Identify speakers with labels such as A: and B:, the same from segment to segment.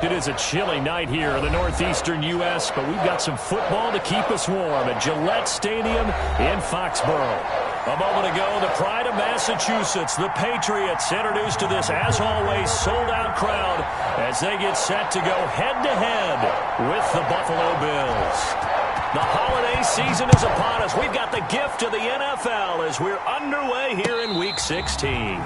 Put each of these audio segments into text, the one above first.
A: It is a chilly night here in the northeastern U.S., but we've got some football to keep us warm at Gillette Stadium in Foxborough. A moment ago, the pride of Massachusetts, the Patriots, introduced to this, as always, sold-out crowd as they get set to go head-to-head with the Buffalo Bills. The holiday season is upon us. We've got the gift of the NFL as we're underway here in Week 16.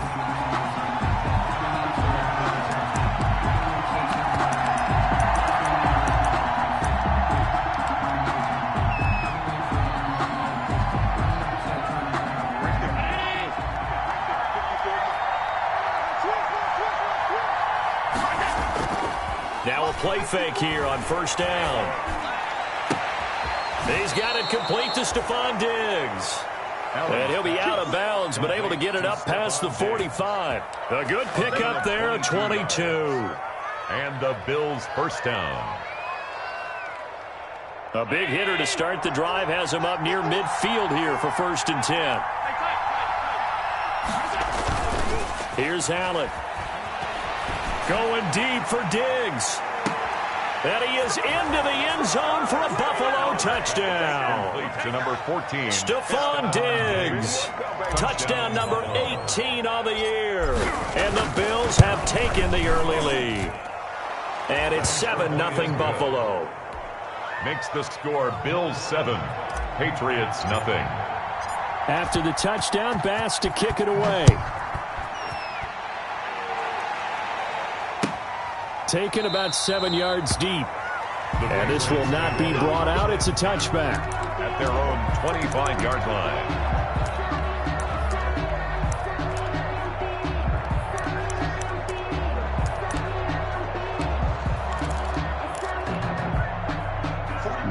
A: Now a play fake here on first down. He's got it complete to Stephon Diggs. And he'll be out of bounds, but able to get it up past the 45. A good pickup there at 22.
B: And the Bills first down.
A: A big hitter to start the drive has him up near midfield here for 1st and 10. Here's Allen. Going deep for Diggs. And he is into the end zone for a Buffalo touchdown.
B: To number 14.
A: Stephon Diggs. Touchdown number 18 on the year. And the Bills have taken the early lead. And it's 7-0 Buffalo.
B: Makes the score Bills 7, Patriots nothing.
A: After the touchdown, Bass to kick it away. Taken about 7 yards deep. And this will not be brought out. It's a touchback.
B: At their own 25-yard line.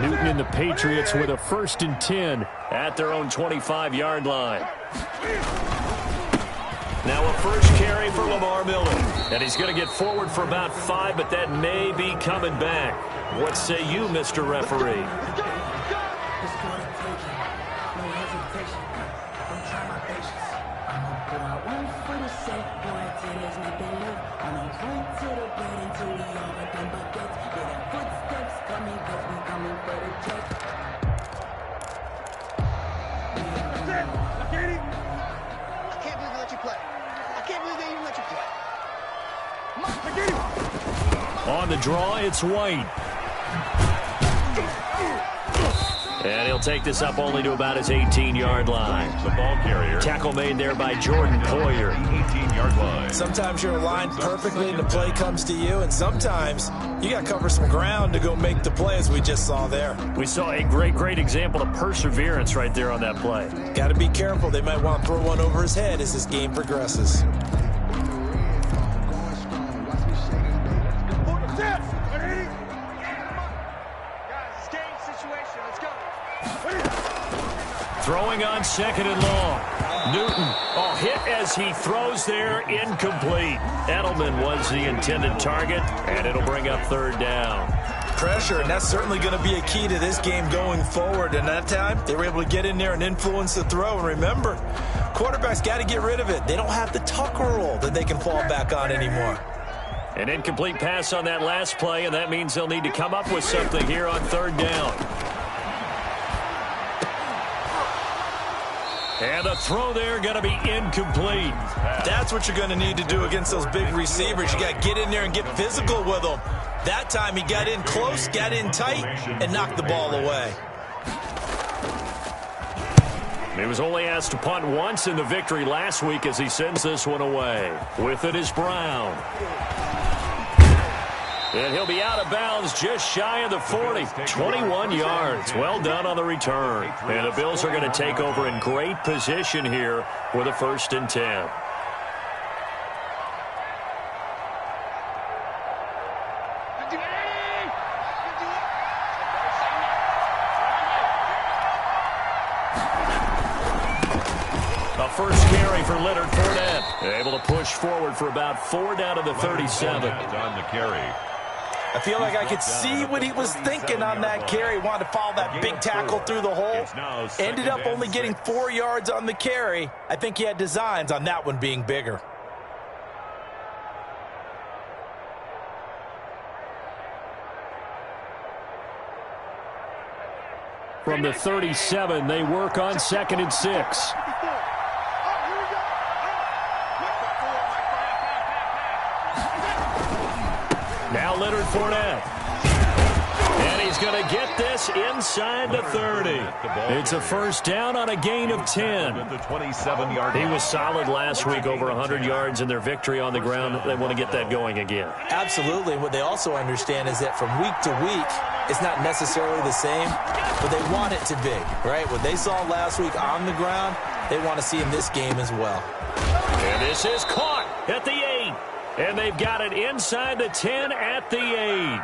A: Newton and the Patriots with a 1st and 10 at their own 25-yard line. Now a first carry for Lamar Miller. And he's going to get forward for about 5, but that may be coming back. What say you, Mr. Referee? On the draw, it's White. And he'll take this up only to about his 18-yard line.
B: The ball carrier.
A: Tackle made there by Jordan Poyer.
B: 18-yard line.
C: Sometimes you're aligned perfectly and the play comes to you, and sometimes you got to cover some ground to go make the play, as we just saw there.
A: We saw a great example of perseverance right there on that play.
C: Got to be careful. They might want to throw one over his head as this game progresses.
A: Throwing on 2nd and long. Newton, hit as he throws there, incomplete. Edelman was the intended target, and it'll bring up 3rd down.
C: Pressure, and that's certainly going to be a key to this game going forward. And that time, they were able to get in there and influence the throw. And remember, quarterbacks got to get rid of it. They don't have the Tucker rule that they can fall back on anymore.
A: An incomplete pass on that last play, and that means they'll need to come up with something here on 3rd down. And the throw there going to be incomplete.
C: That's what you're going to need to do against those big receivers. You got to get in there and get physical with them. That time he got in close, got in tight, and knocked the ball away.
A: He was only asked to punt once in the victory last week as he sends this one away. With it is Brown. And he'll be out of bounds just shy of the 40. 21 yards. Well done on the return. And the Bills are going to take over in great position here with a 1st and 10. A first carry for Leonard Fournette. Able to push forward for about 4 down to the 37.
B: On the carry.
C: I feel like I could see what he was thinking on that carry. Wanted to follow that big tackle through the hole. Ended up only getting 4 yards on the carry. I think he had designs on that one being bigger.
A: From the 37, they work on 2nd and 6. Now Leonard Fournette. And he's going to get this inside the 30. It's a first down on a gain of 10. He was solid last week, over 100 yards in their victory on the ground. They want to get that going again.
C: Absolutely. What they also understand is that from week to week, it's not necessarily the same, but they want it to be, right? What they saw last week on the ground, they want to see in this game as well.
A: And this is caught at the 8. And they've got it inside the 10 at the 8.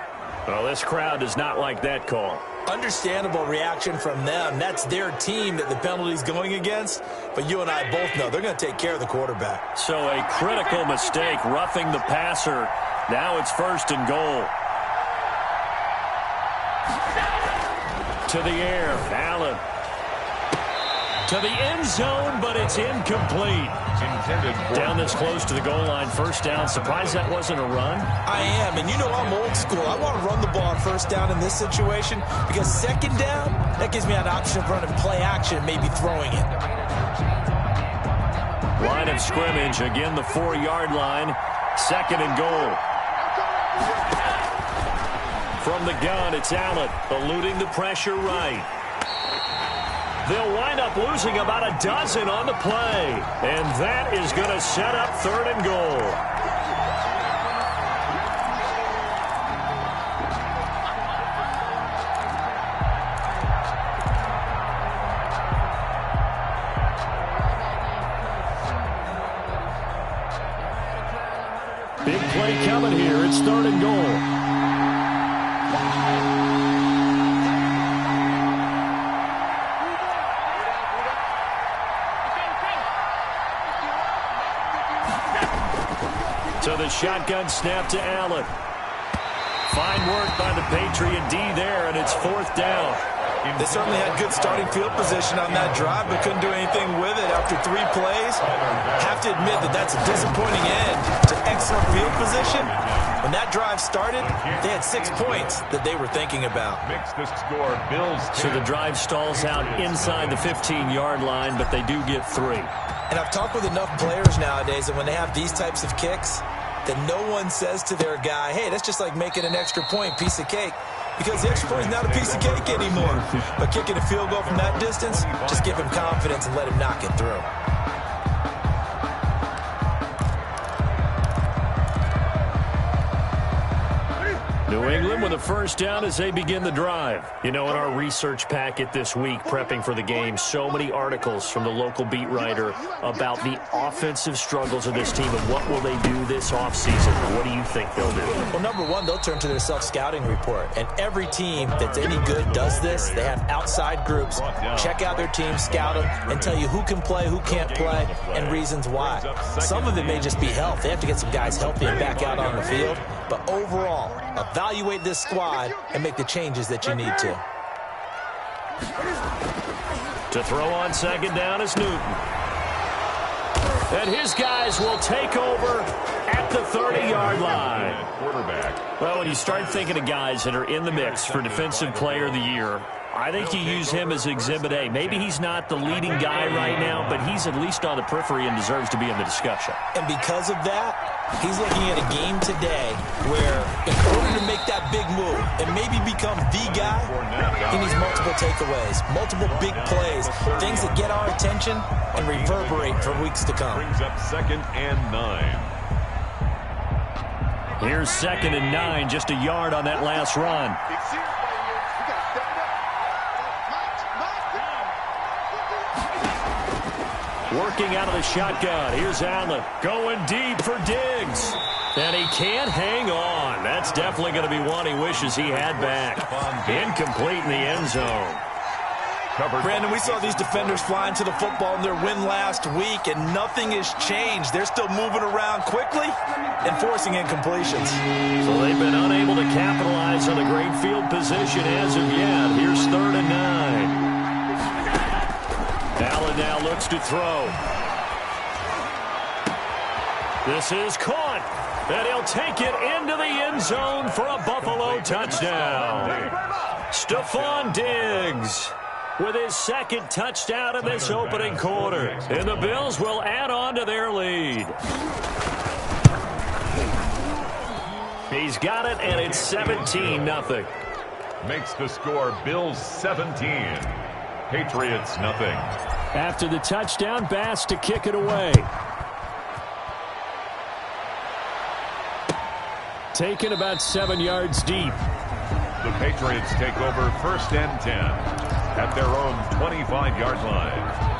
A: Well, this crowd does not like that call.
C: Understandable reaction from them. That's their team that the penalty's going against. But you and I both know they're going to take care of the quarterback.
A: So a critical mistake, roughing the passer. Now it's 1st and goal. To the air, Allen. To the end zone, but it's incomplete. Down this close to the goal line, 1st down. Surprised that wasn't a run?
C: I am, and you know I'm old school. I want to run the ball on 1st down in this situation because 2nd down, that gives me an option of running play action and maybe throwing it.
A: Line of scrimmage, again the 4-yard line. 2nd and goal. From the gun, it's Allen, eluding the pressure right. They'll wind up losing about a dozen on the play. And that is going to set up 3rd and goal. Big play coming here. It's 3rd and goal. So the shotgun snap to Allen. Fine work by the Patriot D there, and it's 4th down.
C: They certainly had good starting field position on that drive, but couldn't do anything with it after 3 plays. Have to admit that that's a disappointing end to excellent field position. When that drive started, they had 6 points that they were thinking about.
B: Makes the score Bills 10.
A: So the drive stalls out inside the 15-yard line, but they do get 3.
C: And I've talked with enough players nowadays that when they have these types of kicks, that no one says to their guy, hey, that's just like making an extra point, piece of cake. Because the extra point is not a piece of cake anymore. But kicking a field goal from that distance, just give him confidence and let him knock it through.
A: New England with a 1st down as they begin the drive. You know, in our research packet this week, prepping for the game, so many articles from the local beat writer about the offensive struggles of this team and what will they do this offseason. What do you think they'll do?
C: Well, number one, they'll turn to their self-scouting report. And every team that's any good does this. They have outside groups. Check out their team, scout them, and tell you who can play, who can't play, and reasons why. Some of it may just be health. They have to get some guys healthy and back out on the field. But overall, evaluate this squad and make the changes that you need to.
A: To throw on 2nd down is Newton. And his guys will take over at the 30-yard line.
B: Quarterback.
A: Well, when you start thinking of guys that are in the mix for Defensive Player of the Year, I think you use him as Exhibit A. Maybe he's not the leading guy right now, but he's at least on the periphery and deserves to be in the discussion.
C: And because of that, he's looking at a game today where in order to make that big move and maybe become the guy, he needs multiple takeaways, multiple big plays, things that get our attention and reverberate for weeks to come.
B: Brings up 2nd and 9.
A: Here's 2nd and 9, just a yard on that last run. Working out of the shotgun. Here's Allen going deep for Diggs. And he can't hang on. That's definitely going to be one he wishes he had back. Incomplete in the end zone.
C: Brandon, we saw these defenders flying to the football in their win last week, and nothing has changed. They're still moving around quickly and forcing incompletions.
A: So they've been unable to capitalize on a great field position as of yet. Here's 3rd and 9. Allen now looks to throw. This is caught. And he'll take it into the end zone for a Buffalo touchdown. Stephon Diggs. with his second touchdown in this opening quarter. And the Bills will add on to their lead. He's got it, and it's 17-0.
B: Makes the score Bills 17, Patriots nothing.
A: After the touchdown, Bass to kick it away. Taken about 7 yards deep.
B: The Patriots take over 1st and 10 at their own 25-yard line.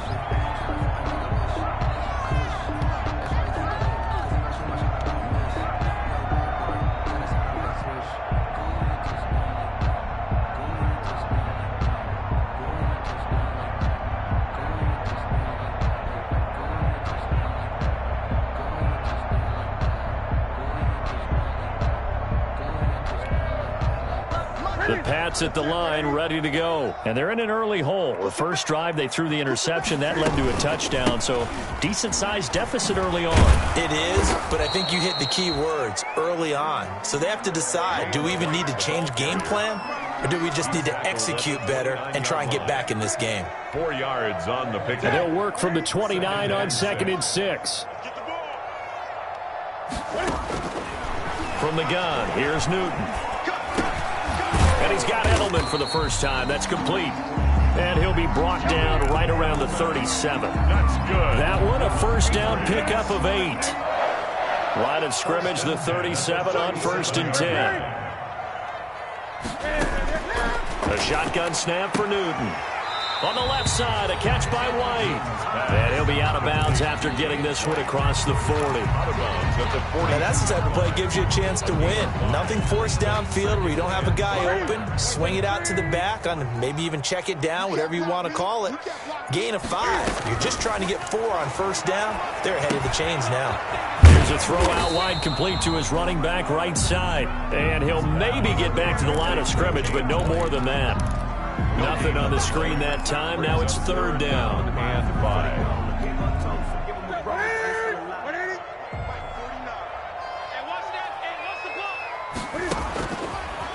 A: The Pats at the line, ready to go. And they're in an early hole. The first drive, they threw the interception. That led to a touchdown, so decent-sized deficit early on.
C: It is, but I think you hit the key words, early on. So they have to decide, do we even need to change game plan? Or do we just need to execute better and try and get back in this game?
B: 4 yards on the pick.
A: And they'll work from the 29 on 2nd and 6. From the gun, here's Newton. And he's got Edelman for the first time. That's complete. And he'll be brought down right around the 37.
B: That's good.
A: That one, a first down pickup of 8. Line of scrimmage, the 37 on 1st and 10. A shotgun snap for Newton. On the left side, a catch by White. And he'll be out of bounds after getting this one across the 40.
B: Out of bounds at the 40.
C: Now that's the type of play that gives you a chance to win. Nothing forced downfield where you don't have a guy open. Swing it out to the back, on maybe even check it down, whatever you want to call it. Gain of 5. You're just trying to get 4 on first down. They're ahead of the chains now.
A: Here's a throw out wide, complete to his running back right side. And he'll maybe get back to the line of scrimmage, but no more than that. Nothing on the screen that time. Now it's 3rd down.
B: And 5.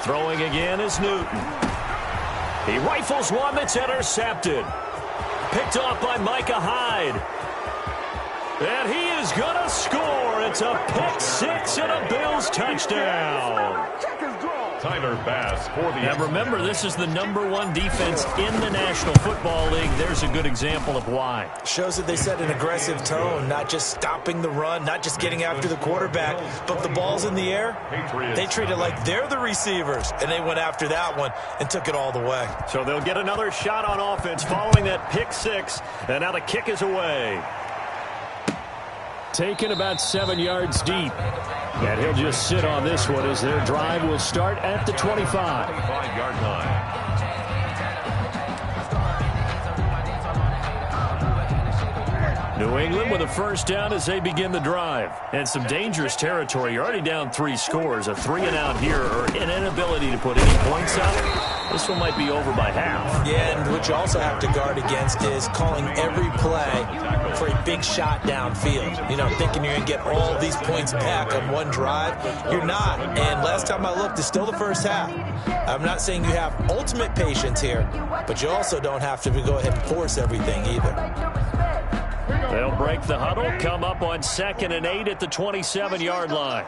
A: Throwing again is Newton. He rifles one that's intercepted. Picked off by Micah Hyde. And he is going to score. It's a pick 6 and a Bills touchdown.
B: Tyler Bass for the...
A: And remember, this is the #1 defense in the National Football League. There's a good example of why.
C: Shows that they set an aggressive tone, not just stopping the run, not just getting after the quarterback, but the ball's in the air. They treat it like they're the receivers, and they went after that one and took it all the way.
A: So they'll get another shot on offense following that pick 6, and now the kick is away. Taken about 7 yards deep. And he'll just sit on this one as their drive will start at the 25.
B: 25-yard line.
A: New England with a first down as they begin the drive. And some dangerous territory. You're already down 3 scores. A 3-and-out here or an inability to put any points up. This one might be over by half.
C: Yeah, and what you also have to guard against is calling every play for a big shot downfield. You know, thinking you're going to get all these points back on one drive. You're not. And last time I looked, it's still the first half. I'm not saying you have ultimate patience here, but you also don't have to go ahead and force everything either.
A: They'll break the huddle, come up on 2nd and 8 at the 27-yard line.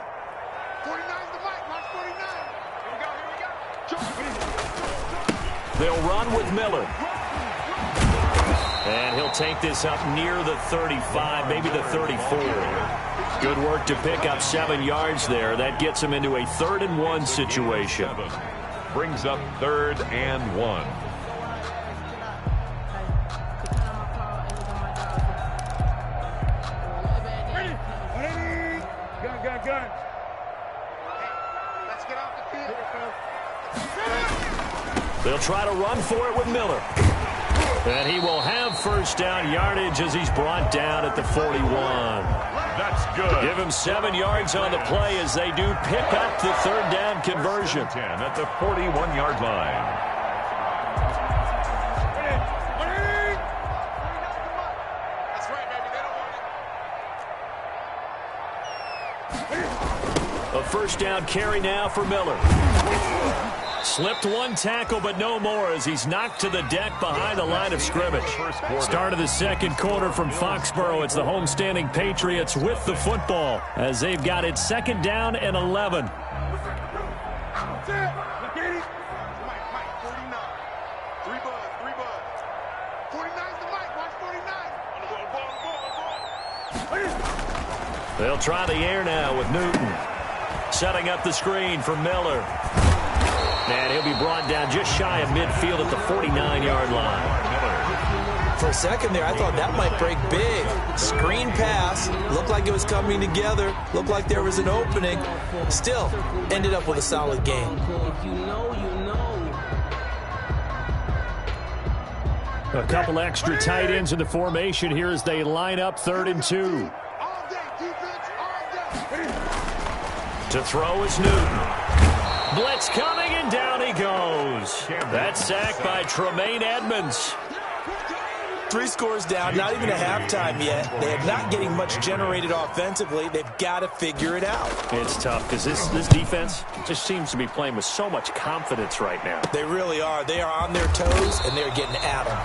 D: 49's the mic, Mark 49. Here we go.
A: They'll run with Miller. And he'll take this up near the 35, maybe the 34. Good work to pick up 7 yards there. That gets him into a 3rd-and-1 situation.
B: Brings up 3rd and 1.
D: Gun. Let's get off the field.
A: They'll try to run for it with Miller. And he will have first down yardage as he's brought down at the 41.
B: That's good.
A: Give him 7 yards on the play as they do pick up the 3rd down conversion.
B: 10 at the 41-yard line.
A: A first down carry now for Miller. Slipped one tackle, but no more as he's knocked to the deck behind the line of scrimmage. Start of the second quarter from Foxborough. It's the homestanding Patriots with the football as they've got it 2nd down and 11.
D: That's it. Get it. Mike, 49. 3 buds. 49's the Mike. Watch 49.
A: They'll try the air now with Newton. Setting up the screen for Miller. And he'll be brought down just shy of midfield at the 49-yard line.
C: For a second there, I thought that might break big. Screen pass. Looked like it was coming together. Looked like there was an opening. Still, ended up with a solid game.
A: A couple extra tight ends in the formation here as they line up 3rd and 2.
D: All day, defense, all day.
A: To throw is Newton. Blitz coming, and down he goes. That's sacked by Tremaine Edmonds.
C: 3 scores down, not even a halftime yet. They are not getting much generated offensively. They've got to figure it out.
A: It's tough because this defense just seems to be playing with so much confidence right now.
C: They really are. They are on their toes, and they're getting at them.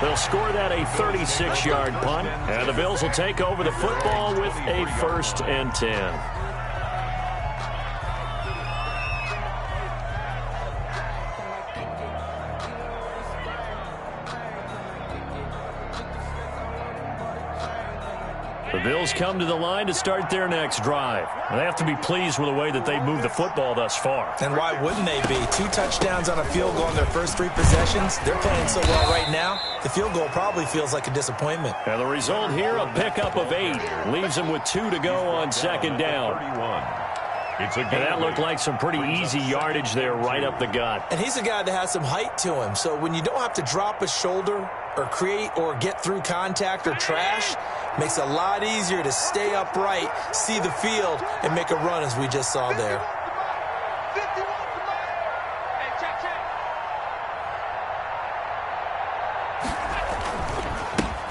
A: They'll score that a 36-yard punt, and the Bills will take over the football with a 1st and 10. The Bills come to the line to start their next drive. They have to be pleased with the way that they've moved the football thus far.
C: And why wouldn't they be? 2 touchdowns on a field goal in their first 3 possessions. They're playing so well right now, the field goal probably feels like a disappointment.
A: And the result here, a pickup of 8. Leaves them with 2 to go on 2nd down.
B: It's a
A: and that looked like some pretty easy yardage there right up the gut.
C: And he's a guy that has some height to him. So when you don't have to drop a shoulder or create or get through contact or trash, makes it a lot easier to stay upright, see the field, and make a run as we just saw there.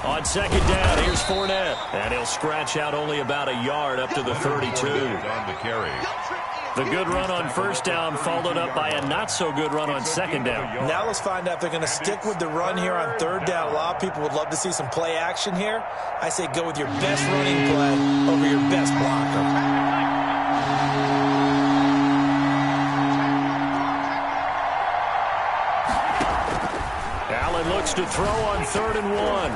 A: On 2nd down, here's Fournette. And he'll scratch out only about a yard up to the 32.
B: On the carry.
A: The good run on 1st down followed up by a not-so-good run on 2nd down.
C: Now let's find out if they're going to stick with the run here on 3rd down. A lot of people would love to see some play action here. I say go with your best running play over your best blocker.
A: Allen looks to throw on 3rd and 1.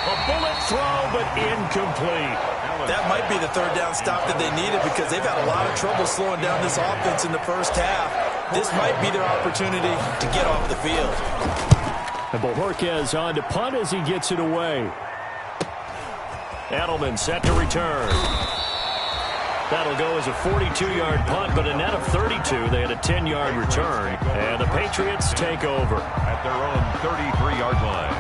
A: A bullet throw, but incomplete.
C: That might be the 3rd down stop that they needed because they've had a lot of trouble slowing down this offense in the first half. This might be their opportunity to get off the field.
A: And Bojorquez on to punt as he gets it away. Edelman set to return. That'll go as a 42-yard punt, but a net of 32. They had a 10-yard return, and the Patriots take over
B: at their own 33-yard line.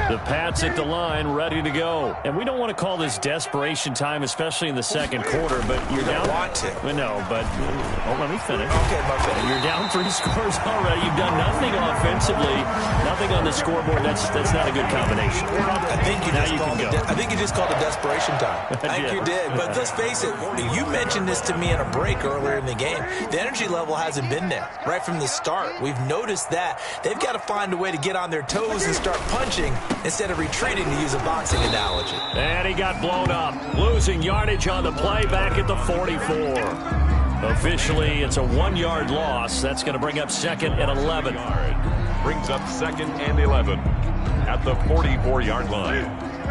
A: The Pats at the line, ready to go. And we don't want to call this desperation time, especially in the second quarter, but you're down.
C: Want to.
A: No, but let me finish.
C: Okay, my bad.
A: You're down 3 scores already. You've done nothing offensively, nothing on the scoreboard. That's not a good combination.
C: I think you just called it desperation time. I think you did. But let's face it, you mentioned this to me in a break earlier in the game. The energy level hasn't been there right from the start. We've noticed that. They've got to find a way to get on their toes and start punching instead of retreating, to use a boxing analogy.
A: And he got blown up, losing yardage on the play back at the 44. Officially, it's a 1-yard loss. That's going to bring up 2nd and 11.
B: Brings up 2nd and 11 at the 44-yard line.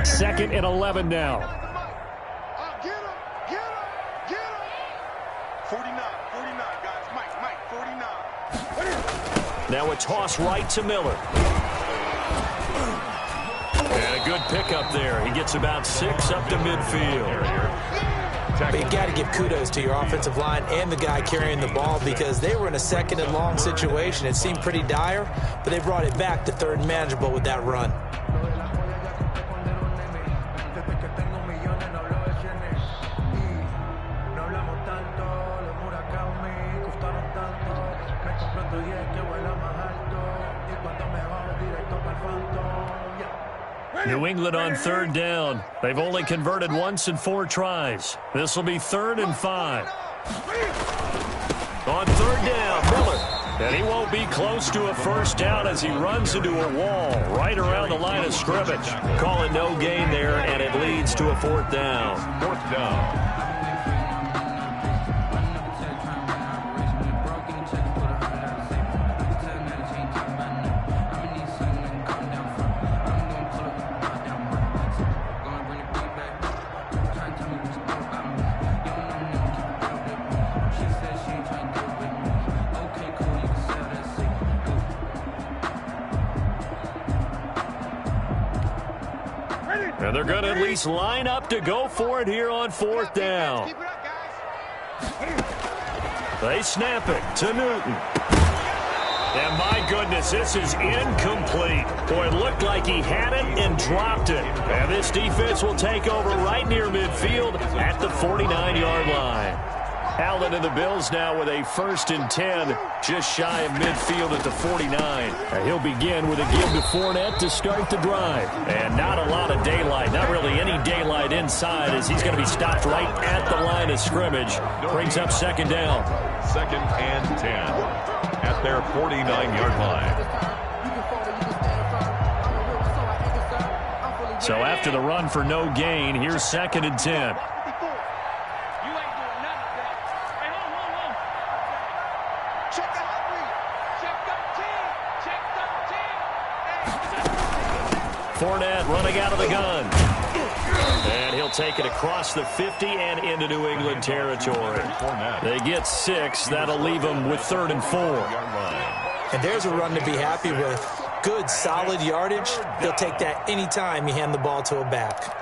A: 2nd and 11 now.
D: Get him. 49, guys. Mike, 49.
A: Now a toss right to Miller. And a good pickup there. He gets about 6 up to midfield.
C: But you got to give kudos to your offensive line and the guy carrying the ball because they were in a 2nd and long situation. It seemed pretty dire, but they brought it back to 3rd and manageable with that run.
A: New England on third down. They've only converted once in 4 tries. This will be 3rd and 5. On third down, Miller. And he won't be close to a first down as he runs into a wall right around the line of scrimmage. Call it no gain there, and it leads to a 4th down.
B: 4th down.
A: And they're going to at least line up to go for it here on 4th down. They snap it to Newton. And my goodness, this is incomplete. Boy, it looked like he had it and dropped it. And this defense will take over right near midfield at the 49-yard line. Allen and the Bills now with a 1st and 10, just shy of midfield at the 49. And he'll begin with a give to Fournette to start the drive. And not a lot of daylight, not really any daylight inside, as he's going to be stopped right at the line of scrimmage. Brings up 2nd down.
B: 2nd and 10 at their 49-yard line.
A: So after the run for no gain, here's 2nd and 10. Fournette running out of the gun. And he'll take it across the 50 and into New England territory. They get 6. That'll leave them with 3rd and 4.
C: And there's a run to be happy with. Good, solid yardage. He'll take that anytime you hand the ball to a back.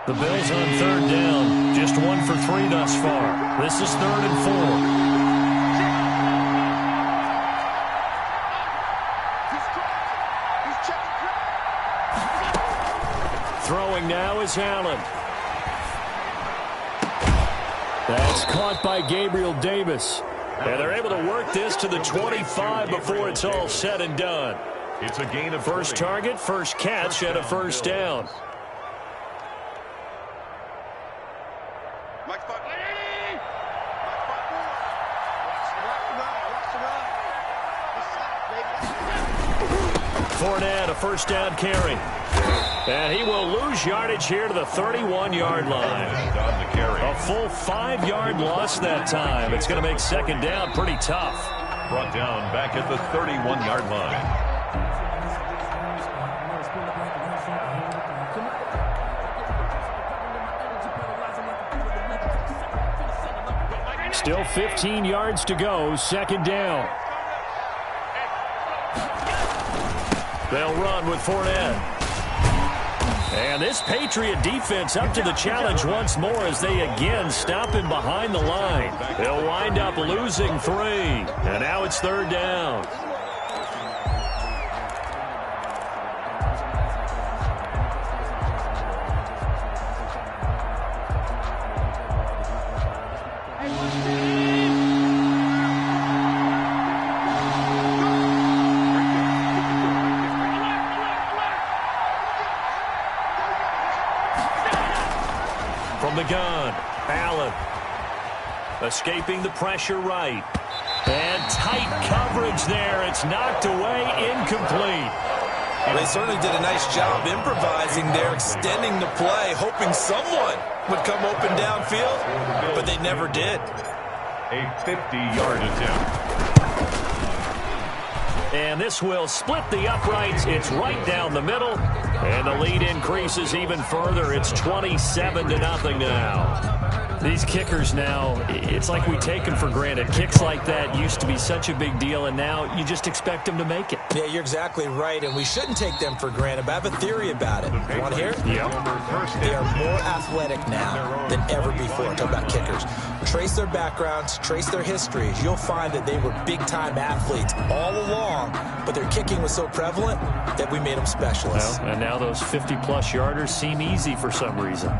A: The Bills on 3rd down. Just 1 for 3 thus far. This is 3rd and 4. Throwing now is Allen. That's caught by Gabriel Davis. And they're able to work this to the 25 before it's all said and done.
B: It's a gain of
A: first target, first catch, and a 1st down. Fournette, a 1st down carry. And he will lose yardage here to the 31-yard line. A full 5-yard loss that time. It's going to make 2nd down pretty tough.
B: Brought down back at the 31-yard line.
A: Still 15 yards to go, 2nd down. They'll run with Fournette. And this Patriot defense up to the challenge once more as they again stop him behind the line. They'll wind up losing 3. And now it's 3rd down. From the gun, Allen. Escaping the pressure right. And tight coverage there. It's knocked away, incomplete.
C: They certainly did a nice job improvising there, extending the play, hoping someone would come open downfield, but they never did.
B: A 50-yard attempt.
A: And this will split the uprights. It's right down the middle. And the lead increases even further. It's 27-0 now. These kickers now, it's like we take them for granted. Kicks like that used to be such a big deal, and now you just expect them to make it.
C: Yeah, you're exactly right, and we shouldn't take them for granted, but I have a theory about it. You want to hear it?
A: Yep.
C: They are more athletic now than ever before. Talk about kickers. Trace their backgrounds, trace their histories. You'll find that they were big-time athletes all along, but their kicking was so prevalent that we made them specialists.
A: Well, and now those 50-plus yarders seem easy for some reason.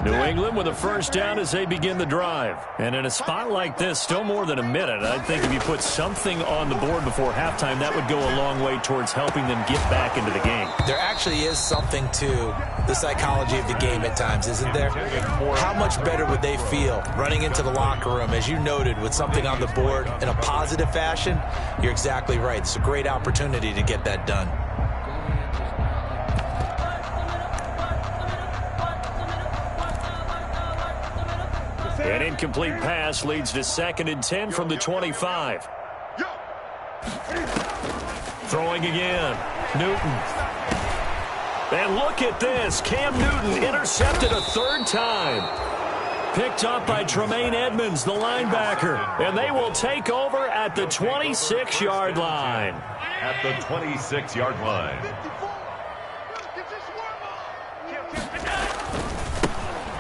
A: New England with a first down as they begin the drive. And in a spot like this, still more than a minute, I think if you put something on the board before halftime, that would go a long way towards helping them get back into the game.
C: There actually is something to the psychology of the game at times, isn't there? How much better would they feel running into the locker room, as you noted, with something on the board in a positive fashion? You're exactly right. It's a great opportunity to get that done.
A: An incomplete pass leads to 2nd and 10 from the 25. Throwing again. Newton. And look at this. Cam Newton intercepted a 3rd time. Picked up by Tremaine Edmonds, the linebacker. And they will take over at the 26-yard line.
B: At the 26-yard line.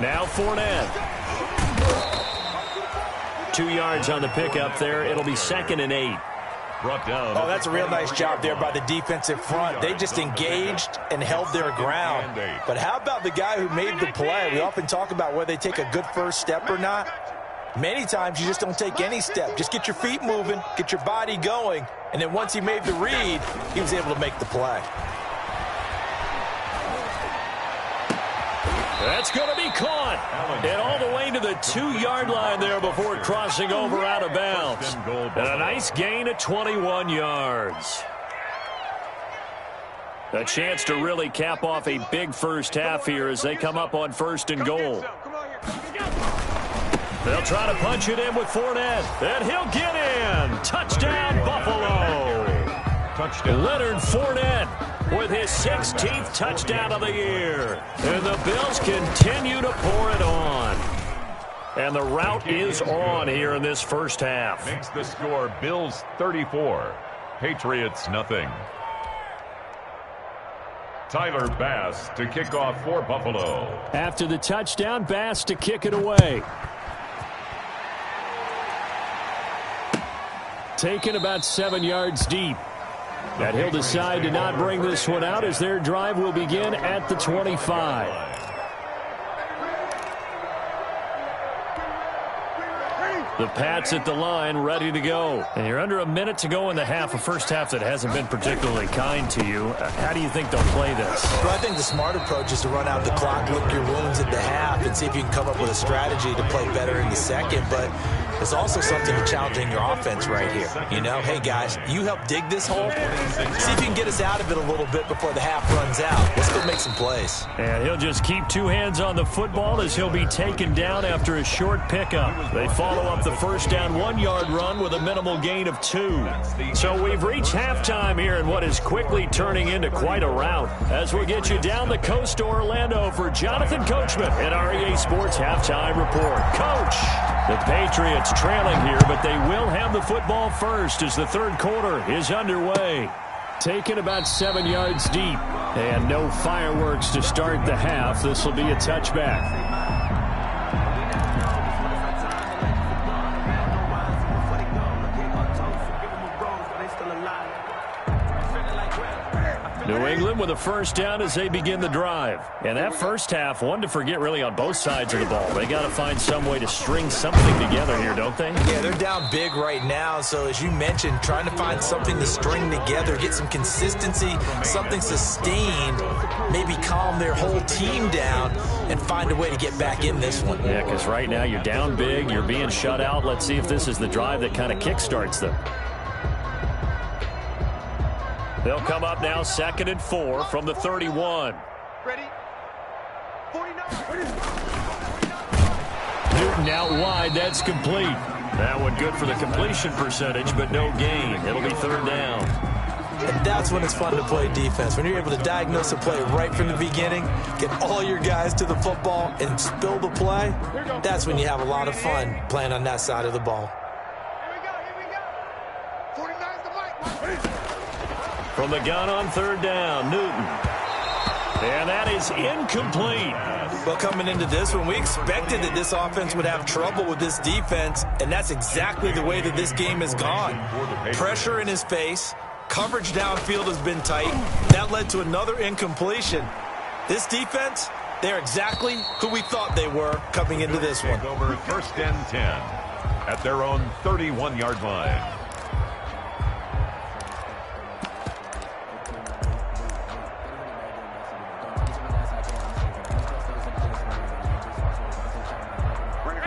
A: Now Fournette. 2 yards on the pickup there. It'll be 2nd and 8.
B: Brought down.
C: Oh, that's a real nice job there by the defensive front. They just engaged and held their ground. But how about the guy who made the play? We often talk about whether they take a good first step or not. Many times you just don't take any step. Just get your feet moving, get your body going, and then once he made the read, he was able to make the play.
A: That's going to be caught. And all the way to the 2-yard line there before crossing over out of bounds. And a nice gain of 21 yards. A chance to really cap off a big first half here as they come up on 1st and goal. They'll try to punch it in with Fournette. And he'll get in. Touchdown, Buffalo. Touchdown. Leonard Fournette with his 16th touchdown of the year. And the Bills continue to pour it on. And the route is on here in this first half.
B: Makes the score Bills 34, Patriots nothing. Tyler Bass to kick off for Buffalo.
A: After the touchdown, Bass to kick it away. Taken about 7 yards deep. And he'll decide to not bring this one out as their drive will begin at the 25. The Pats at the line, ready to go. And you're under a minute to go in the half, a first half that hasn't been particularly kind to you. How do you think they'll play this?
C: Well, I think the smart approach is to run out the clock, lick your wounds at the half, and see if you can come up with a strategy to play better in the second. But there's also something to challenging your offense right here. You know, hey, guys, you help dig this hole. See if you can get us out of it a little bit before the half runs out. Let's go make some plays. And
A: he'll just keep 2 hands on the football as he'll be taken down after a short pickup. They follow up the first down 1-yard run with a minimal gain of 2. So we've reached halftime here in what is quickly turning into quite a rout. As we get you down the coast to Orlando for Jonathan Coachman at REA Sports Halftime Report. Coach, the Patriots trailing here, but they will have the football first as the third quarter is underway. Taken about 7 yards deep. And no fireworks to start the half. This will be a touchback. New England with a first down as they begin the drive. And that first half, one to forget really on both sides of the ball. They got to find some way to string something together here, don't they?
C: Yeah, they're down big right now. So as you mentioned, trying to find something to string together, get some consistency, something sustained, maybe calm their whole team down and find a way to get back in this one.
A: Yeah, because right now you're down big, you're being shut out. Let's see if this is the drive that kind of kickstarts them. They'll come up now 2nd and 4 from the 31.
D: Ready? 49.
A: Newton out wide. That's complete. That one good for the completion percentage, but no gain. It'll be 3rd down.
C: And that's when it's fun to play defense. When you're able to diagnose a play right from the beginning, get all your guys to the football, and spill the play, that's when you have a lot of fun playing on that side of the ball.
D: Here we go. 49's the mic.
A: From the gun on third down, Newton. And that is incomplete.
C: Well, coming into this one, we expected that this offense would have trouble with this defense, and that's exactly the way that this game has gone. Pressure in his face, coverage downfield has been tight. That led to another incompletion. This defense, they're exactly who we thought they were coming into this one.
B: Over first and 10 at their own 31-yard line.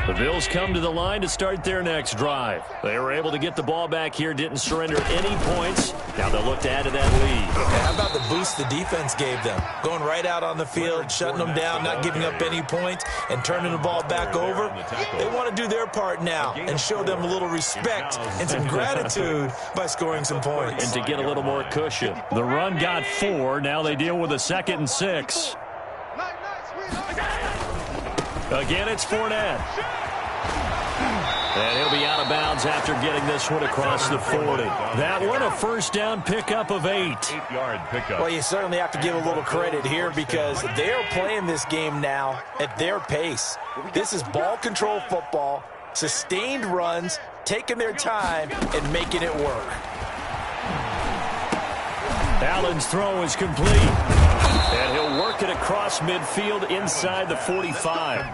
A: The Bills come to the line to start their next drive. They were able to get the ball back here, didn't surrender any points. Now they'll look to add to that lead.
C: Okay, how about the boost the defense gave them? Going right out on the field, shutting them down, not giving up any points, and turning the ball back over. They want to do their part now and show them a little respect and some gratitude by scoring some points.
A: And to get a little more cushion. The run got 4. Now they deal with a 2nd and 6. Again, it's Fournette. And he'll be out of bounds after getting this one across the 40. That one a first down pickup of 8.
B: 8-yard pickup.
C: Well, you certainly have to give a little credit here because they're playing this game now at their pace. This is ball control football, sustained runs, taking their time, and making it work.
A: Allen's throw is complete. And he'll work it across midfield inside the 45.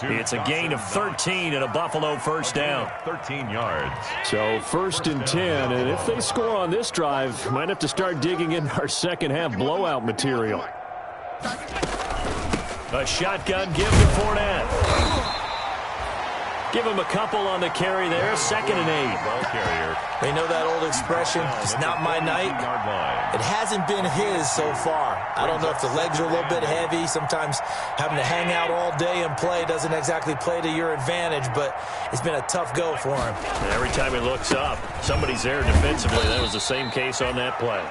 A: It's a gain of 13 and a Buffalo first down.
B: 13 yards.
A: So first and 10, and if they score on this drive, might have to start digging in our second half blowout material. A shotgun give to Fournette. Give him a couple on the carry there. 2nd and 8.
B: Ball carrier.
C: They know that old expression, it's not my night. It hasn't been his so far. I don't know if the legs are a little bit heavy. Sometimes having to hang out all day and play doesn't exactly play to your advantage, but it's been a tough go for him.
A: Every time he looks up, somebody's there defensively. That was the same case on that play.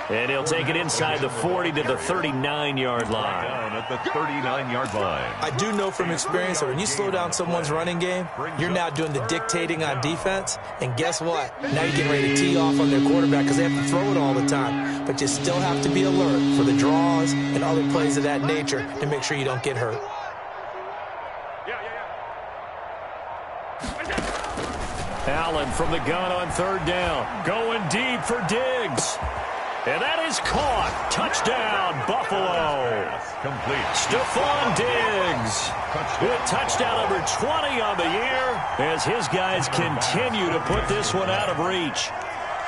A: And he'll take it inside the 40 to the 39-yard line.
B: Down at the 39-yard line.
C: I do know from experience that when you slow down someone's running game, you're now doing the dictating on defense. And guess what? Now you're getting ready to tee off on their quarterback because they have to throw it all the time. But you still have to be alert for the draws and other plays of that nature to make sure you don't get hurt.
A: Allen from the gun on third down. Going deep for Diggs. And that is caught. Touchdown, Buffalo.
B: Complete.
A: Stephon Diggs with touchdown number 20 on the year as his guys continue to put this one out of reach.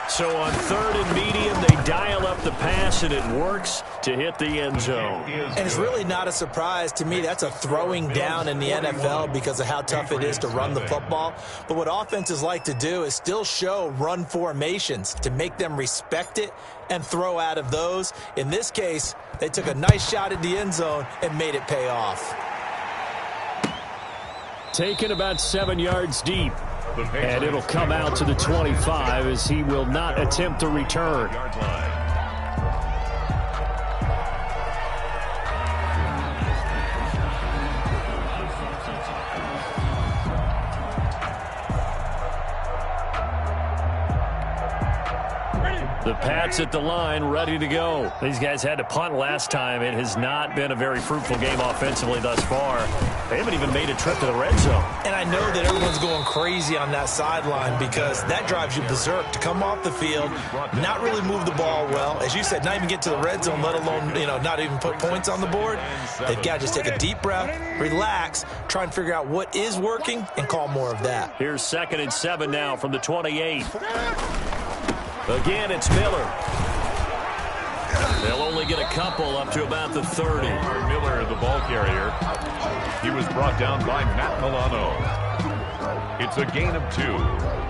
A: So on 3rd and medium, they dial up the pass, and it works to hit the end zone.
C: And it's really not a surprise to me. That's a throwing down in the NFL because of how tough it is to run the football. But what offenses like to do is still show run formations to make them respect it and throw out of those. In this case, they took a nice shot at the end zone and made it pay off.
A: Taken about 7 yards deep. And it'll come out to the 25 as he will not attempt to return. The Pats at the line, ready to go. These guys had to punt last time. It has not been a very fruitful game offensively thus far. They haven't even made a trip to the red zone. And I know that everyone's going crazy on that sideline because that drives you berserk to come off the field, not really move the ball well. As you said, not even get to the red zone, let alone, not even put points on the board. They've got to just take a deep breath, relax, try and figure out what is working, and call more of that. Here's 2nd and 7 now from the 28. Again, it's Miller. They'll only get a couple up to about the 30.
B: Miller, the ball carrier. He was brought down by Matt Milano. It's a gain of 2.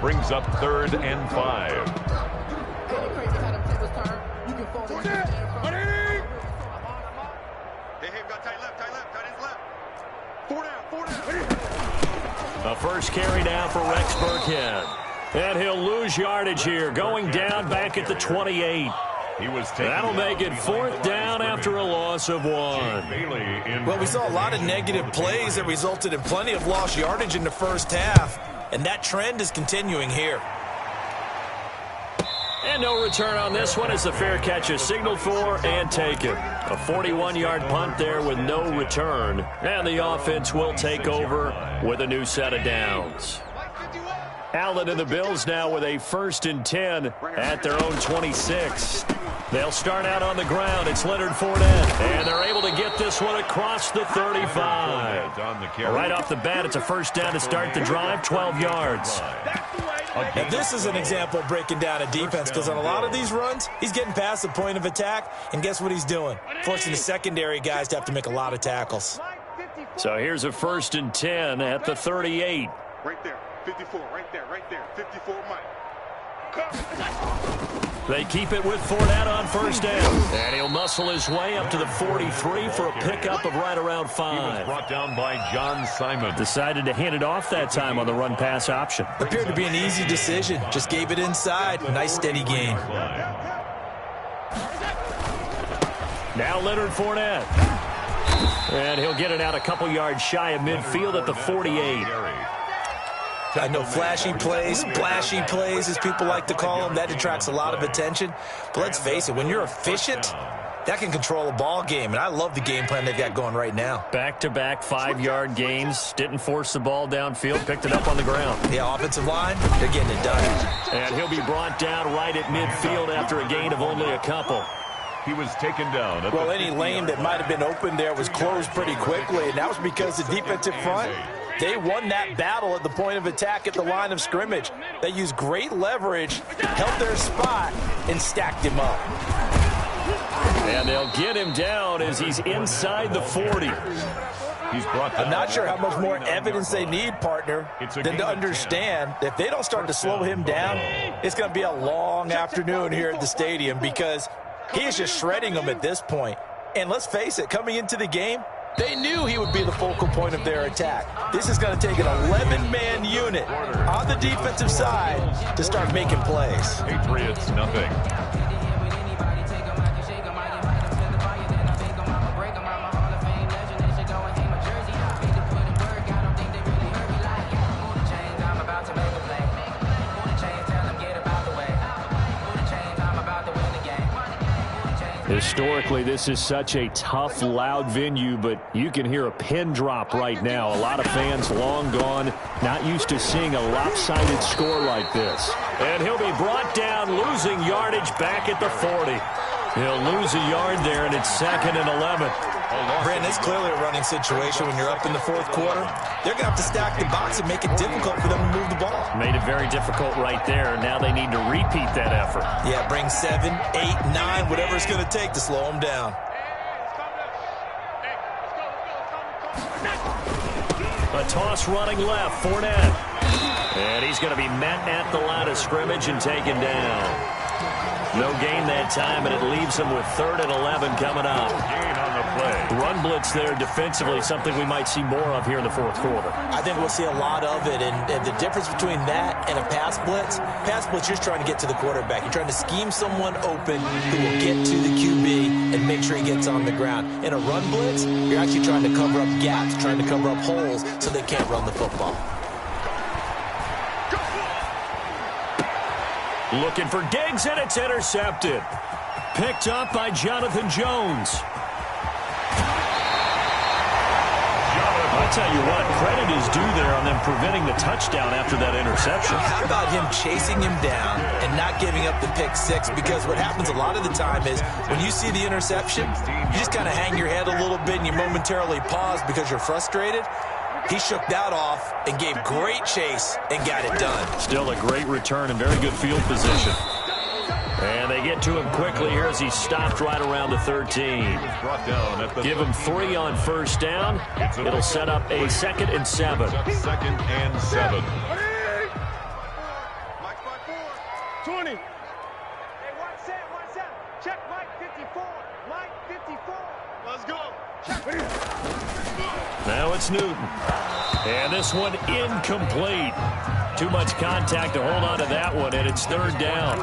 B: Brings up 3rd and 5. A first carry down for Rex Burkhead.
A: And he'll lose yardage here, going down back at the 28. That'll make it 4th down after a loss of 1.
C: Well, we saw a lot of negative plays that resulted in plenty of lost yardage in the first half, and that trend is continuing here.
A: And no return on this one as the fair catch is signaled for and taken. A 41-yard punt there with no return, and the offense will take over with a new set of downs. Allen and the Bills now with a 1st and 10 at their own 26. They'll start out on the ground. It's Leonard Fournette, and they're able to get this one across the 35. Right off the bat, it's a 1st down to start the drive, 12 yards.
C: And this is an example of breaking down a defense, because on a lot of these runs, he's getting past the point of attack, and guess what he's doing? Forcing the secondary guys to have to make a lot of tackles.
A: So here's a 1st and 10 at the 38.
D: Right there, 54, right there, 54, Mike.
A: They keep it with Fournette on 1st down. And he'll muscle his way up to the 43 for a pickup of right around 5.
B: He was brought down by John Simon.
A: Decided to hand it off that time on the run-pass option.
C: Appeared to be an easy decision. Just gave it inside. Nice, steady gain.
A: Now Leonard Fournette. And he'll get it out a couple yards shy of midfield at the 48.
C: I know flashy plays, splashy plays, as people like to call them, that attracts a lot of attention. But let's face it, when you're efficient, that can control a ball game. And I love the game plan they've got going right now.
A: Back-to-back 5-yard gains. Didn't force the ball downfield. Picked it up on the ground.
C: Yeah, offensive line, they're getting it done.
A: And he'll be brought down right at midfield after a gain of only a couple.
B: He was taken down.
C: Well, any lane that might have been open there was closed pretty quickly, and that was because the defensive front, they won that battle at the point of attack at the line of scrimmage. They used great leverage, held their spot, and stacked him up.
A: And they'll get him down as he's inside the 40.
C: I'm not sure how much more evidence they need, partner, than to understand that if they don't start to slow him down, it's going to be a long afternoon here at the stadium, because he is just shredding them at this point. And let's face it, coming into the game, they knew he would be the focal point of their attack. This is going to take an 11-man unit on the defensive side to start making plays.
B: Patriots, nothing.
A: Historically, this is such a tough, loud venue, but you can hear a pin drop right now. A lot of fans long gone, not used to seeing a lopsided score like this. And he'll be brought down, losing yardage back at the 40. He'll lose a yard there, and it's 2nd and 11.
C: Brandon, it's clearly a running situation when you're up in the 4th quarter. They're going to have to stack the box and make it difficult for them to move the ball.
A: Made it very difficult right there. Now they need to repeat that effort.
C: Yeah, bring 7, 8, 9, whatever it's going to take to slow them down.
A: A toss running left, Fournette. And he's going to be met at the line of scrimmage and taken down. No gain that time, and it leaves him with 3rd and 11 coming up.
B: Gain on the play.
A: Run blitz there defensively, something we might see more of here in the 4th quarter.
C: I think we'll see a lot of it, and the difference between that and a pass blitz, you're just trying to get to the quarterback. You're trying to scheme someone open who will get to the QB and make sure he gets on the ground. In a run blitz, you're actually trying to cover up gaps, trying to cover up holes so they can't run the football.
A: Looking for Diggs, and it's intercepted. Picked up by Jonathan Jones. I'll tell you what, credit is due there on them preventing the touchdown after that interception.
C: How about him chasing him down and not giving up the pick 6? Because what happens a lot of the time is when you see the interception, you just kind of hang your head a little bit and you momentarily pause because you're frustrated. He shook that off and gave great chase and got it done.
A: Still a great return and very good field position. And they get to him quickly here as he's stopped right around the 13. Give him 3 on 1st down. It'll set up a 2nd and 7.
B: 2nd and 7.
D: Mike 5-4. 20. Hey, one set. Check Mike 54. Mike 54. Let's go. Check.
A: Now it's Newton. And this one incomplete. Too much contact to hold on to that one, and it's third down.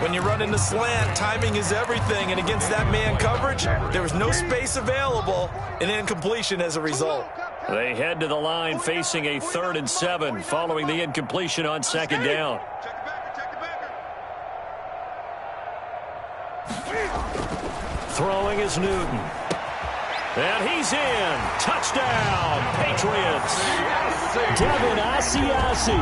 C: When you run in the slant, timing is everything, and against that man coverage, there was no space available, and incompletion as a result.
A: They head to the line facing a 3rd and 7 following the incompletion on 2nd down. Throwing is Newton. And he's in. Touchdown, Patriots. Devin Asiasi.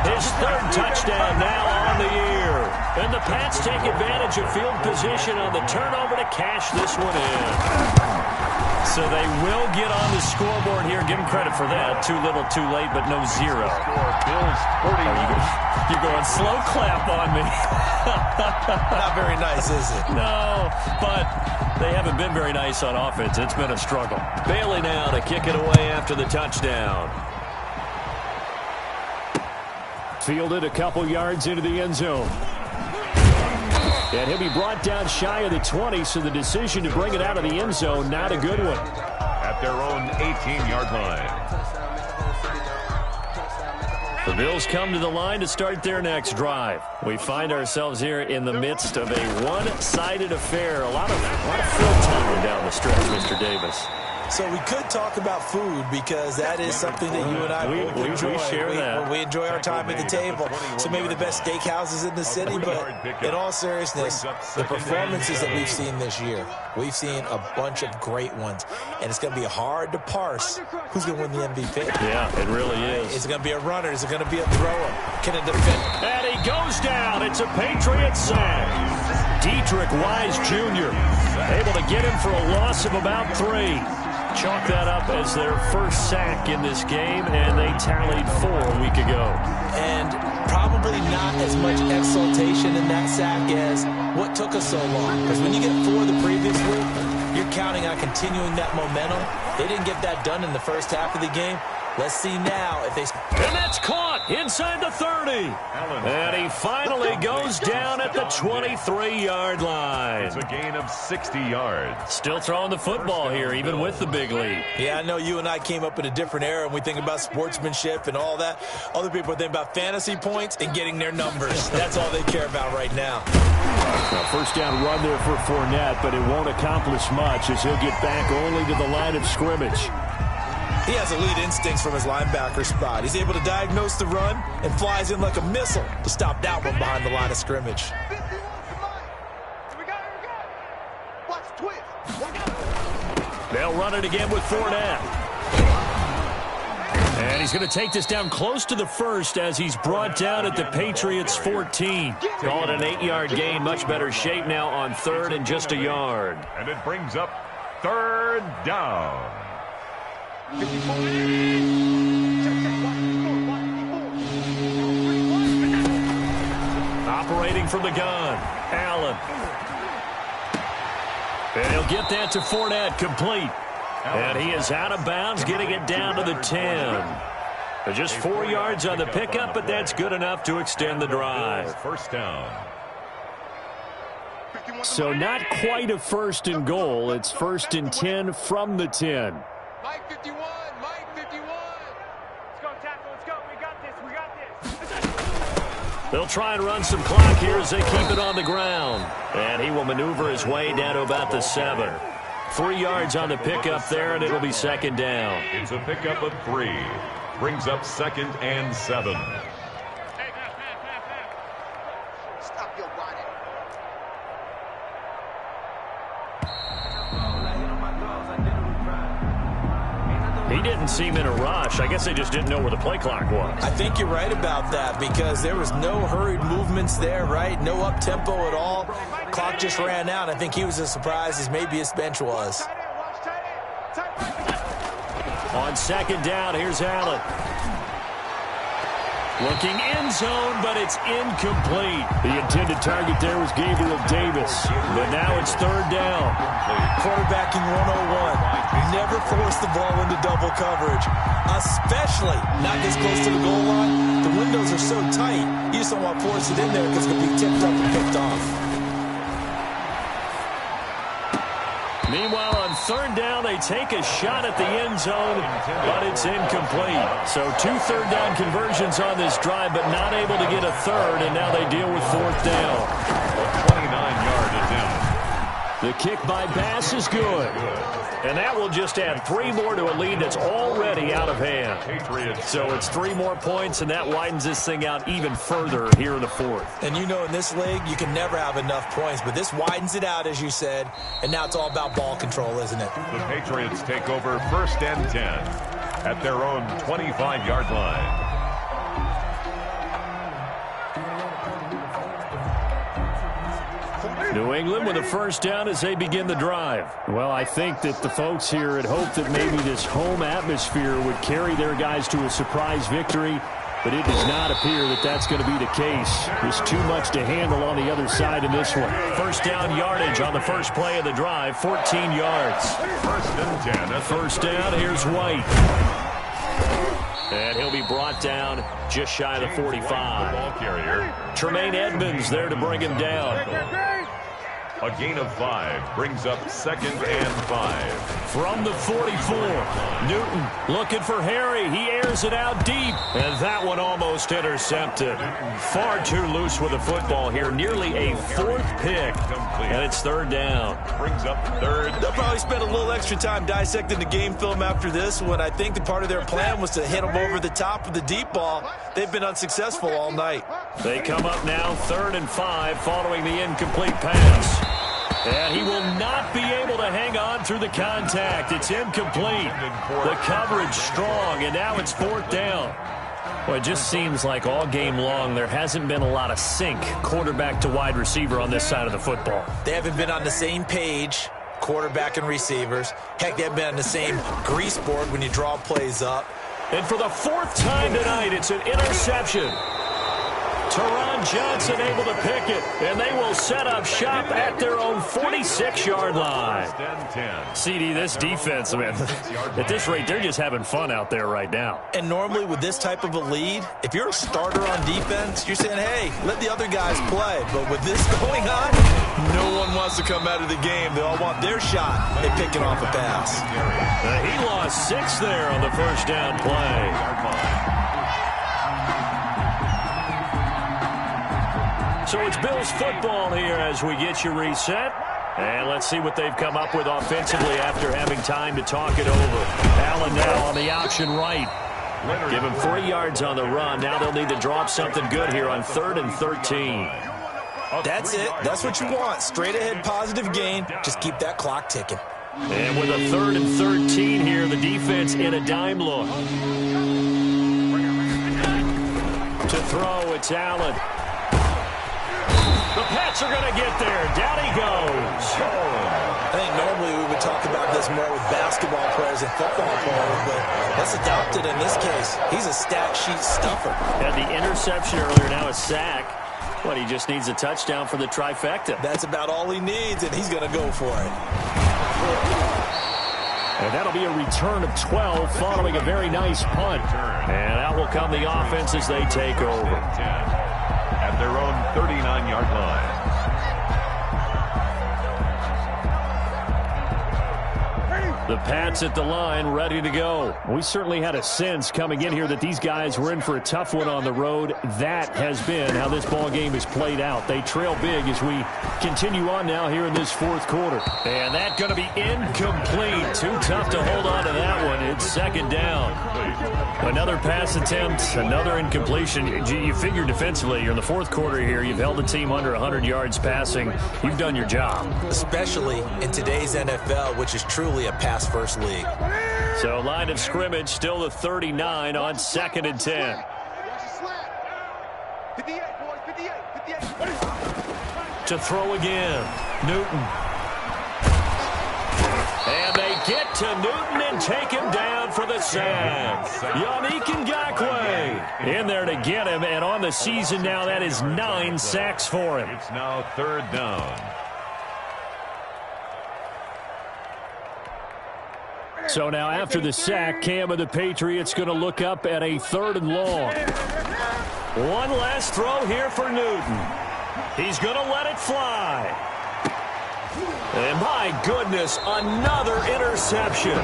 A: His 3rd touchdown now on the year. And the Pats take advantage of field position on the turnover to cash this one in. So they will get on the scoreboard here. Give them credit for that. Too little, too late, but no 0.
B: Bills 41.
A: You're going slow clap on me.
C: Not very nice, is it?
A: No, but they haven't been very nice on offense. It's been a struggle. Bailey now to kick it away after the touchdown. Fielded a couple yards into the end zone. And he'll be brought down shy of the 20, so the decision to bring it out of the end zone, not a good one.
B: At their own 18-yard line.
A: The Bills come to the line to start their next drive. We find ourselves here in the midst of a one-sided affair. A lot of fill time down the stretch, Mr. Davis.
C: So we could talk about food because that is something that you and I both enjoy.
A: We share that.
C: We enjoy our time at the table. So maybe the best steakhouses in the city, but in all seriousness, the performances that we've seen this year, we've seen a bunch of great ones. And it's going to be hard to parse who's going to win the MVP.
A: Yeah, it really is.
C: Is it going to be a runner? Is it going to be a thrower? Can it defend?
A: And he goes down. It's a Patriot sack. Dietrich Wise Jr. able to get him for a loss of about 3. Chalk that up as their first sack in this game, and they tallied 4 a week ago.
C: And probably not as much exultation in that sack as what took us so long. Because when you get 4 the previous week, you're counting on continuing that momentum. They didn't get that done in the first half of the game. Let's see now if they...
A: And that's caught inside the 30. And he finally goes down at the 23-yard line.
B: It's a gain of 60 yards.
A: Still throwing the football here, even with the big lead.
C: Yeah, I know you and I came up in a different era and we think about sportsmanship and all that. Other people think about fantasy points and getting their numbers. That's all they care about right now.
A: Now, first down run there for Fournette, but it won't accomplish much as he'll get back only to the line of scrimmage.
C: He has elite instincts from his linebacker spot. He's able to diagnose the run and flies in like a missile to stop that one behind the line of scrimmage.
A: They'll run it again with Fournette. And he's going to take this down close to the 1st as he's brought down at the Patriots' 14. Call it an 8-yard gain. Much better shape now on 3rd and just a yard.
B: And it brings up 3rd down.
A: Operating from the gun, Allen. And he'll get that to Fournette, complete. And he is out of bounds, getting it down to the 10. Just 4 yards on the pickup, but that's good enough to extend the drive.
B: First down.
A: So not quite a 1st and goal. It's 1st and 10 from the 10.
D: Mike 51, Mike 51. Let's go, tackle, let's go. We got this, we got this.
A: They'll try and run some clock here as they keep it on the ground. And he will maneuver his way down to about the 7. 3 yards on the pickup there, and it'll be 2nd down.
B: It's a pickup of 3. Brings up 2nd and 7.
D: Stop your running.
A: He didn't seem in a rush. I guess they just didn't know where the play clock was.
C: I think you're right about that because there was no hurried movements there, right? No up-tempo at all. Clock just ran out. I think he was as surprised as maybe his bench was.
A: On 2nd down, here's Allen. Looking end zone, but it's incomplete. The intended target there was Gabriel Davis. But now it's 3rd down.
C: Quarterbacking 101. Never force the ball into double coverage, especially not this close to the goal line. The windows are so tight, you just don't want to force it in there because it could be tipped up and picked off.
A: Meanwhile, on third down, they take a shot at the end zone, but it's incomplete. So 2 third-down conversions on this drive, but not able to get a third, and now they deal with fourth down.
B: 29-yard attempt.
A: The kick by Bass is good. And that will just add 3 more to a lead that's already out of hand. So it's 3 more points, and that widens this thing out even further here in the fourth.
C: And you know, in this league, you can never have enough points, but this widens it out, as you said, and now it's all about ball control, isn't it?
B: The Patriots take over 1st and 10 at their own 25-yard line.
A: New England with a first down as they begin the drive. Well, I think that the folks here had hoped that maybe this home atmosphere would carry their guys to a surprise victory, but it does not appear that that's going to be the case. There's too much to handle on the other side in this one. First down yardage on the first play of the drive, 14 yards.
B: 1st and 10.
A: First down, here's White. And he'll be brought down just shy of the 45.
B: Ball carrier.
A: Tremaine Edmonds there to bring him down.
B: A gain of 5 brings up 2nd and 5.
A: From the 44, Newton looking for Harry. He airs it out deep, and that one almost intercepted. Far too loose with the football here. Nearly a 4th pick, and it's 3rd down.
B: Brings up 3rd.
C: They'll probably spend a little extra time dissecting the game film after this one. I think the part of their plan was to hit them over the top of the deep ball. They've been unsuccessful all night.
A: They come up now 3rd and 5 following the incomplete pass. And he will not be able to hang on through the contact. It's incomplete. The coverage strong, and now it's 4th down. Well, it just seems like all game long there hasn't been a lot of sync quarterback to wide receiver on this side of the football.
C: They haven't been on the same page, quarterback and receivers. Heck, they haven't been on the same grease board when you draw plays up.
A: And for the 4th time tonight, it's an interception. Teron Johnson able to pick it, and they will set up shop at their own 46-yard line. CD, this defense, man, at this rate, they're just having fun out there right now.
C: And normally with this type of a lead, if you're a starter on defense, you're saying, hey, let the other guys play. But with this going on, no one wants to come out of the game. They all want their shot at picking off a pass.
A: He lost 6 there on the first down play. So it's Bills football here as we get you reset. And let's see what they've come up with offensively after having time to talk it over. Allen now on the option right. Give him 3 yards on the run. Now they'll need to drop something good here on 3rd and 13.
C: That's it. That's what you want. Straight ahead positive gain. Just keep that clock ticking.
A: And with a 3rd and 13 here, the defense in a dime look. To throw, it's Allen. The Pats are going to get there. Down he goes.
C: I think normally we would talk about this more with basketball players and football players, but that's adopted in this case. He's a stat sheet stuffer.
A: Had the interception earlier, now a sack. But he just needs a touchdown for the trifecta.
C: That's about all he needs, and he's going to go for it.
A: And that'll be a return of 12 following a very nice punt. And out will come the offense as they take over.
B: At their own 39-yard line.
A: The Pats at the line, ready to go. We certainly had a sense coming in here that these guys were in for a tough one on the road. That has been how this ball game is played out. They trail big as we continue on now here in this 4th quarter. And that's going to be incomplete. Too tough to hold on to that one. It's 2nd down. Another pass attempt, another incompletion. You figure defensively, you're in the 4th quarter here. You've held the team under 100 yards passing. You've done your job.
C: Especially in today's NFL, which is truly a pass-first league.
A: So line of scrimmage still the 39 on 2nd and 10.
D: 58, boys, 58.
A: To throw again, Newton. And they get to Newton and take him down for the sack. Yannick Ngakoue in there to get him, and on the season now, that is 9 sacks for him.
B: It's now 3rd down.
A: So now after the sack, Cam of the Patriots going to look up at a 3rd and long. One last throw here for Newton. He's going to let it fly. And my goodness, another interception.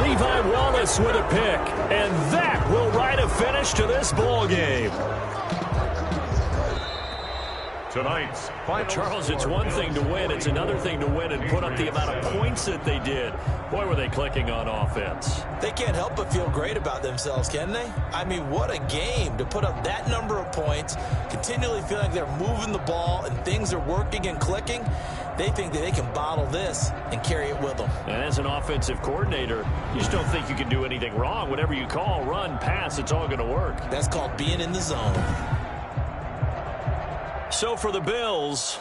A: Levi Wallace with a pick. And that will write a finish to this ball game.
B: Tonight's final
A: Charles, it's one thing to win. It's another thing to win and put up the amount of points that they did. Boy, were they clicking on offense.
C: They can't help but feel great about themselves, can they? I mean, what a game to put up that number of points, continually feeling like they're moving the ball and things are working and clicking. They think that they can bottle this and carry it with them.
A: And as an offensive coordinator, you just don't think you can do anything wrong. Whatever you call, run, pass, it's all going to work.
C: That's called being in the zone.
A: So for the Bills,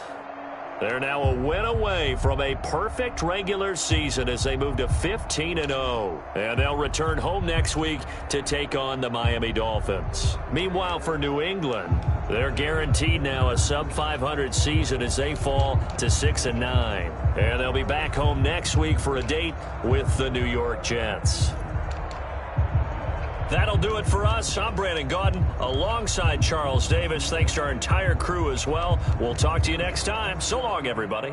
A: they're now a win away from a perfect regular season as they move to 15-0. And they'll return home next week to take on the Miami Dolphins. Meanwhile, for New England, they're guaranteed now a sub-500 season as they fall to 6-9. And they'll be back home next week for a date with the New York Jets. That'll do it for us. I'm Brandon Gaudin alongside Charles Davis. Thanks to our entire crew as well. We'll talk to you next time. So long, everybody.